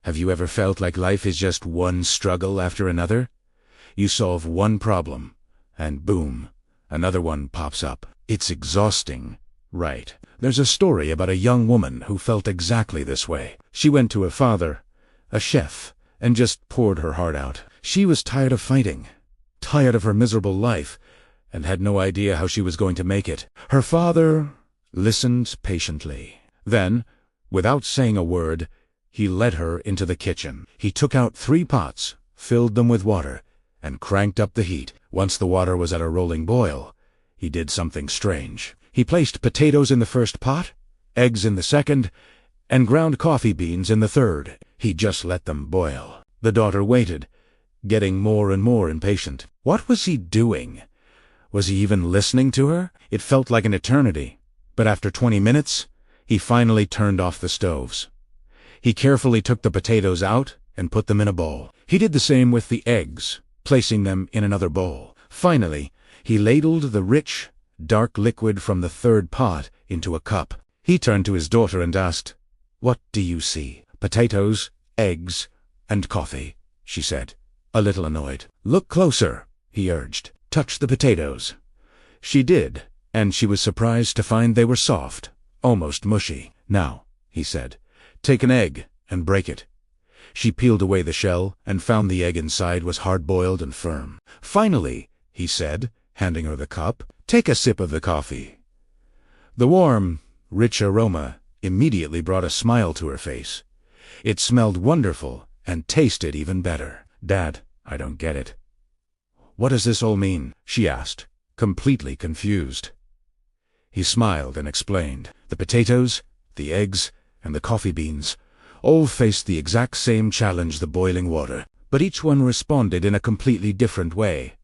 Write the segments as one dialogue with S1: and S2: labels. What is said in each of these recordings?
S1: Have you ever felt like life is just one struggle after another? You solve one problem, and boom, another one pops up. It's exhausting, right? There's a story about a young woman who felt exactly this way. She went to her father, a chef, and just poured her heart out. She was tired of fighting, tired of her miserable life, and had no idea how she was going to make it. Her father listened patiently. Then, without saying a word, he led her into the kitchen. He took out 3 pots, filled them with water, and cranked up the heat. Once the water was at a rolling boil, he did something strange. He placed potatoes in the first pot, eggs in the second, and ground coffee beans in the third. He just let them boil. The daughter waited, getting more and more impatient. What was he doing? Was he even listening to her? It felt like an eternity. But after 20 minutes, he finally turned off the stoves. He carefully took the potatoes out and put them in a bowl. He did the same with the eggs, placing them in another bowl. Finally, he ladled the rich, dark liquid from the third pot into a cup. He turned to his daughter and asked, "What do you see?" "Potatoes, eggs, and coffee," she said, a little annoyed. "Look closer," he urged. "Touch the potatoes." She did, and she was surprised to find they were soft, almost mushy. "Now," he said, "take an egg and break it." She peeled away the shell and found the egg inside was hard-boiled and firm. "Finally," he said, handing her the cup, "take a sip of the coffee." The warm, rich aroma immediately brought a smile to her face. It smelled wonderful and tasted even better. "Dad, I don't get it. What does this all mean?" she asked, completely confused. He smiled and explained. The potatoes, the eggs, and the coffee beans all faced the exact same challenge, the boiling water, but each one responded in a completely different way.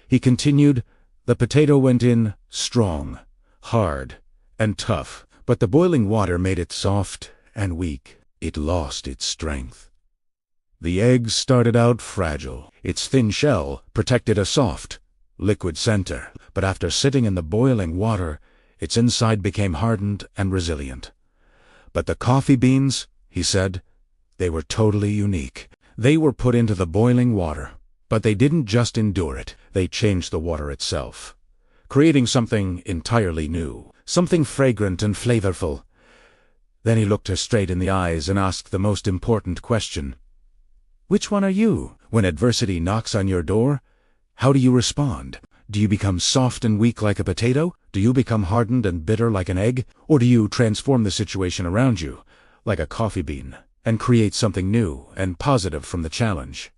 S1: He continued, "The potato went in strong, hard, and tough, but the boiling water made it soft and weak. It lost its strength. The egg started out fragile. Its thin shell protected a soft, liquid center, but after sitting in the boiling water, its inside became hardened and resilient. But the coffee beans," he said, "they were totally unique. They were put into the boiling water, but they didn't just endure it. They changed the water itself, creating something entirely new, something fragrant and flavorful." Then he looked her straight in the eyes and asked the most important question. "Which one are you? When adversity knocks on your door, how do you respond? Do you become soft and weak like a potato? Do you become hardened and bitter like an egg? Or do you transform the situation around you, like a coffee bean, and create something new and positive from the challenge?"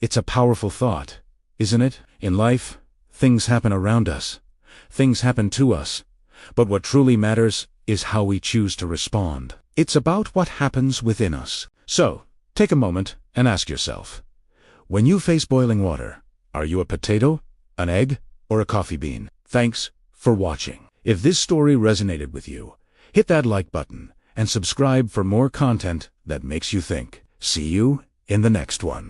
S1: It's a powerful thought, isn't it? In life, things happen around us. Things happen to us. But what truly matters is how we choose to respond. It's about what happens within us. So, take a moment and ask yourself, when you face boiling water, are you a potato, an egg, or a coffee bean? Thanks for watching. If this story resonated with you, hit that like button and subscribe for more content that makes you think. See you in the next one.